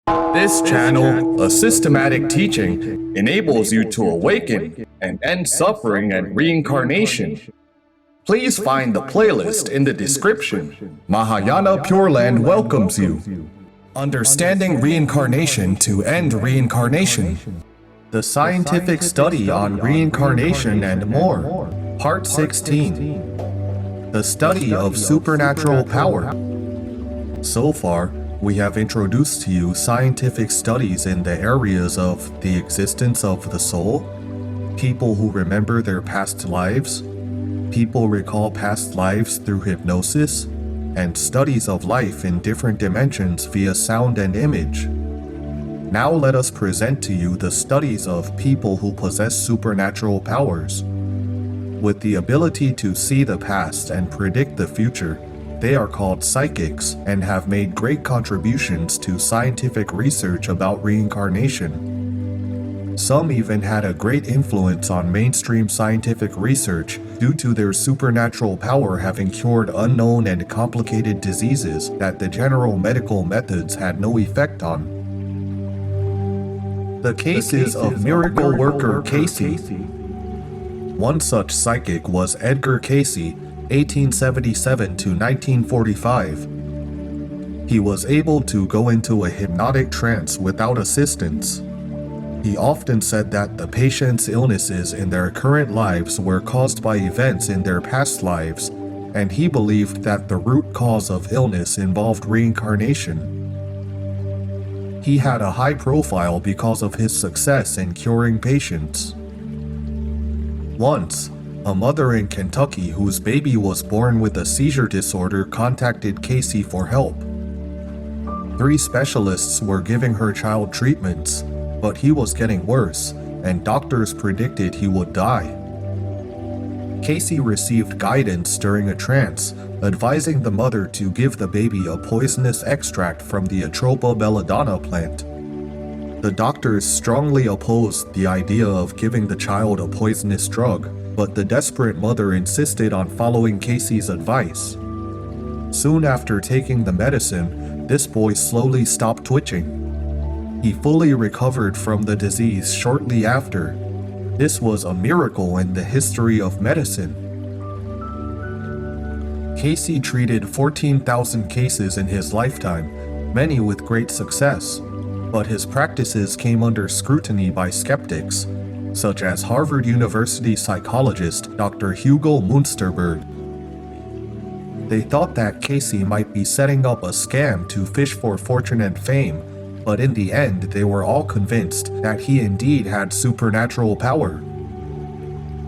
This channel, a systematic teaching, enables you to awaken and end suffering and reincarnation. Please find the playlist in the description. Mahayana Pure Land welcomes you. Understanding Reincarnation to End Reincarnation. The Scientific Study on Reincarnation and More. Part 16. The Study of Supernatural Power. So far, we have introduced to you scientific studies in the areas of the existence of the soul, people who remember their past lives, people recall past lives through hypnosis, and studies of life in different dimensions via sound and image. Now let us present to you the studies of people who possess supernatural powers. With the ability to see the past and predict the future, they are called psychics and have made great contributions to scientific research about reincarnation. Some even had a great influence on mainstream scientific research due to their supernatural power having cured unknown and complicated diseases that the general medical methods had no effect on. The cases of miracle worker Cayce. One such psychic was Edgar Cayce, 1877 to 1945. He was able to go into a hypnotic trance without assistance. He often said that the patient's illnesses in their current lives were caused by events in their past lives, and he believed that the root cause of illness involved reincarnation. He had a high profile because of his success in curing patients. Once, a mother in Kentucky whose baby was born with a seizure disorder contacted Cayce for help. 3 specialists were giving her child treatments, but he was getting worse, and doctors predicted he would die. Cayce received guidance during a trance, advising the mother to give the baby a poisonous extract from the Atropa belladonna plant. The doctors strongly opposed the idea of giving the child a poisonous drug, but the desperate mother insisted on following Cayce's advice. Soon after taking the medicine, this boy slowly stopped twitching. He fully recovered from the disease shortly after. This was a miracle in the history of medicine. Cayce treated 14,000 cases in his lifetime, many with great success, but his practices came under scrutiny by skeptics, such as Harvard University psychologist Dr. Hugo Munsterberg. They thought that Cayce might be setting up a scam to fish for fortune and fame, but in the end they were all convinced that he indeed had supernatural power.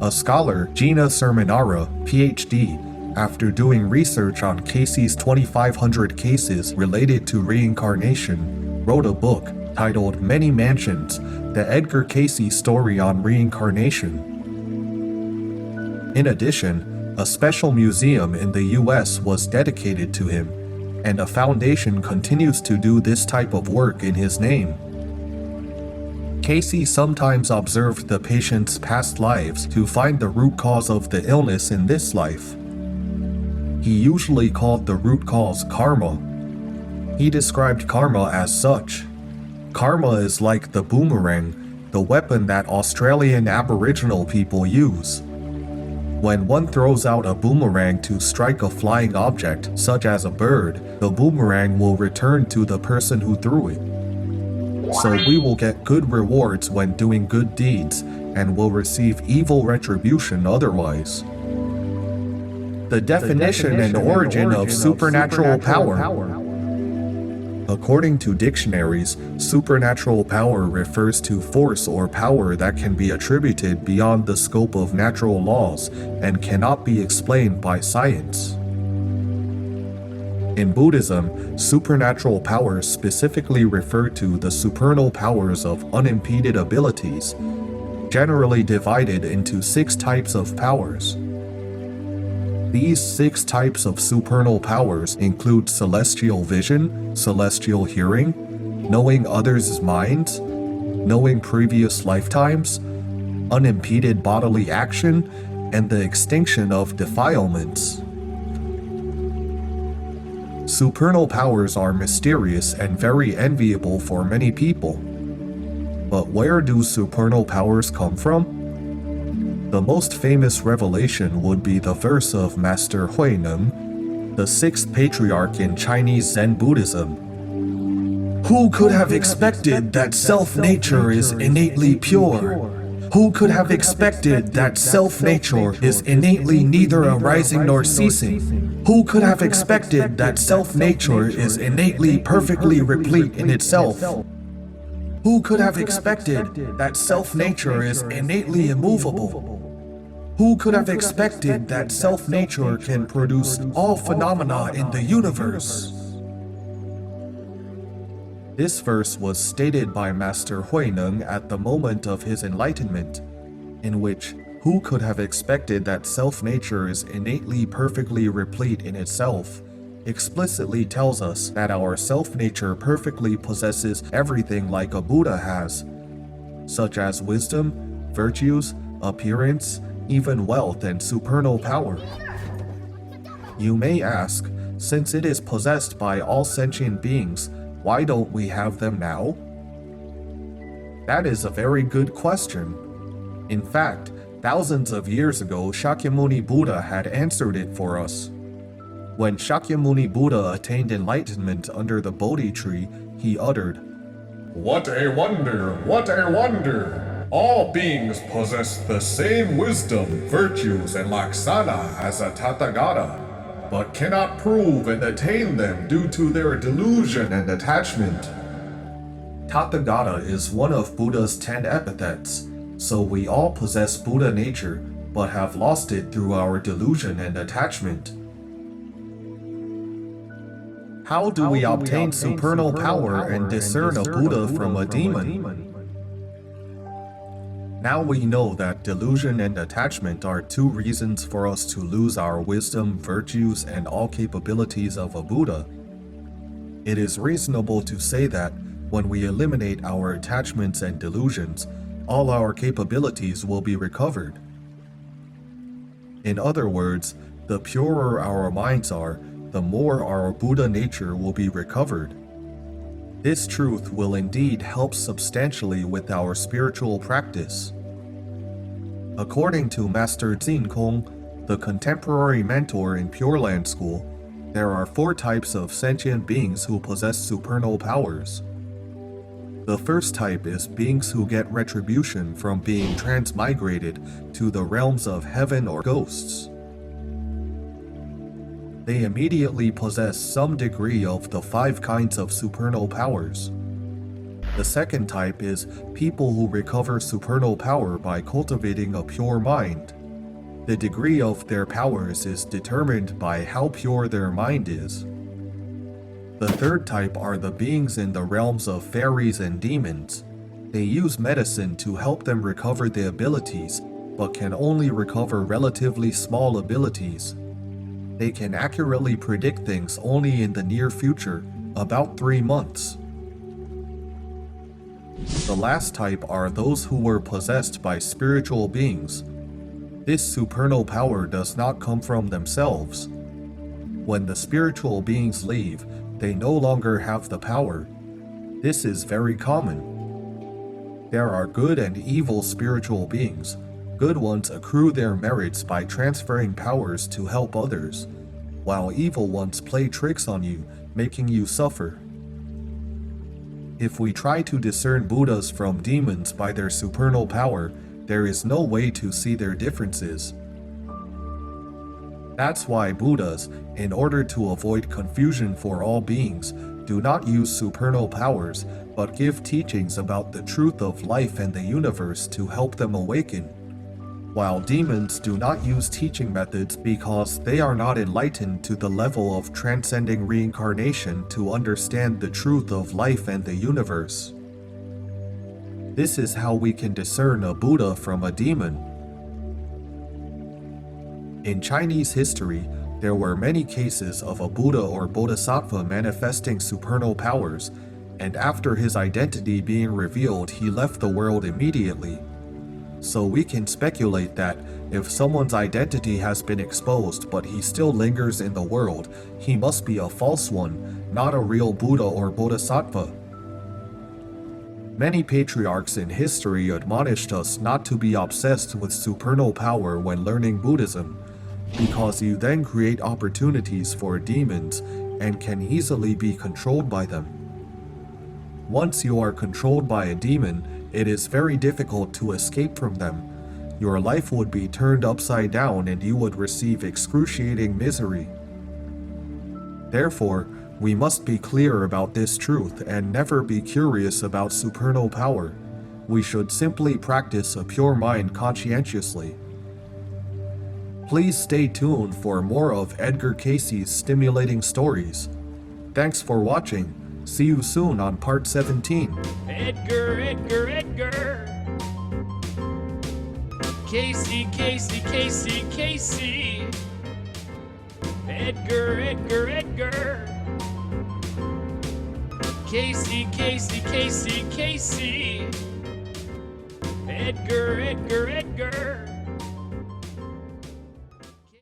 A scholar, Gina Sermonara, PhD, after doing research on Cayce's 2,500 cases related to reincarnation, wrote a book titled Many Mansions, The Edgar Cayce Story on Reincarnation. In addition, a special museum in the US was dedicated to him, and a foundation continues to do this type of work in his name. Cayce sometimes observed the patient's past lives to find the root cause of the illness in this life. He usually called the root cause karma. He described karma as such. Karma is like the boomerang, the weapon that Australian Aboriginal people use. When one throws out a boomerang to strike a flying object, such as a bird, the boomerang will return to the person who threw it. So we will get good rewards when doing good deeds, and will receive evil retribution otherwise. The definition and origin of supernatural power. According to dictionaries, supernatural power refers to force or power that can be attributed beyond the scope of natural laws and cannot be explained by science. In Buddhism, supernatural powers specifically refer to the supernal powers of unimpeded abilities, generally divided into 6 types of powers. These 6 types of supernal powers include celestial vision, celestial hearing, knowing others' minds, knowing previous lifetimes, unimpeded bodily action, and the extinction of defilements. Supernal powers are mysterious and very enviable for many people. But where do supernal powers come from? The most famous revelation would be the verse of Master Hui Neng, the sixth patriarch in Chinese Zen Buddhism. Who could have expected that self-nature is innately pure? Who could have expected that self-nature is innately neither arising nor ceasing? Who could have expected that self-nature is innately perfectly replete in itself? Who could have expected that self-nature is innately immovable? Who could have expected that self-nature can produce all phenomena in the universe? This verse was stated by Master Hui Neng at the moment of his enlightenment, in which who could have expected that self-nature is innately perfectly replete in itself, explicitly tells us that our self-nature perfectly possesses everything like a Buddha has, such as wisdom, virtues, appearance, even wealth and supernal power. You may ask, since it is possessed by all sentient beings, why don't we have them now? That is a very good question. In fact, thousands of years ago, Shakyamuni Buddha had answered it for us. When Shakyamuni Buddha attained enlightenment under the Bodhi tree, he uttered, "What a wonder! What a wonder! All beings possess the same wisdom, virtues, and laksana as a Tathagata, but cannot prove and attain them due to their delusion and attachment." Tathagata is one of Buddha's 10 epithets, so we all possess Buddha nature, but have lost it through our delusion and attachment. How do we obtain supernal power and discern a Buddha from a demon? Now we know that delusion and attachment are two reasons for us to lose our wisdom, virtues, and all capabilities of a Buddha. It is reasonable to say that when we eliminate our attachments and delusions, all our capabilities will be recovered. In other words, the purer our minds are, the more our Buddha nature will be recovered. This truth will indeed help substantially with our spiritual practice. According to Master Jin Kong, the contemporary mentor in Pure Land School, there are 4 types of sentient beings who possess supernal powers. The first type is beings who get retribution from being transmigrated to the realms of heaven or ghosts. They immediately possess some degree of the 5 kinds of supernal powers. The second type is people who recover supernal power by cultivating a pure mind. The degree of their powers is determined by how pure their mind is. The third type are the beings in the realms of fairies and demons. They use medicine to help them recover the abilities, but can only recover relatively small abilities. They can accurately predict things only in the near future, about 3 months. The last type are those who were possessed by spiritual beings. This supernal power does not come from themselves. When the spiritual beings leave, they no longer have the power. This is very common. There are good and evil spiritual beings. Good ones accrue their merits by transferring powers to help others, while evil ones play tricks on you, making you suffer. If we try to discern Buddhas from demons by their supernal power, there is no way to see their differences. That's why Buddhas, in order to avoid confusion for all beings, do not use supernal powers, but give teachings about the truth of life and the universe to help them awaken. While demons do not use teaching methods because they are not enlightened to the level of transcending reincarnation to understand the truth of life and the universe. This is how we can discern a Buddha from a demon. In Chinese history, there were many cases of a Buddha or Bodhisattva manifesting supernal powers, and after his identity being revealed, he left the world immediately. So we can speculate that if someone's identity has been exposed but he still lingers in the world, he must be a false one, not a real Buddha or Bodhisattva. Many patriarchs in history admonished us not to be obsessed with supernal power when learning Buddhism, because you then create opportunities for demons and can easily be controlled by them. Once you are controlled by a demon, it is very difficult to escape from them. Your life would be turned upside down and you would receive excruciating misery. Therefore, we must be clear about this truth and never be curious about supernal power. We should simply practice a pure mind conscientiously. Please stay tuned for more of Edgar Cayce's stimulating stories. Thanks for watching. See you soon on part 17. Edgar Cayce Cayce Edgar Cayce Edgar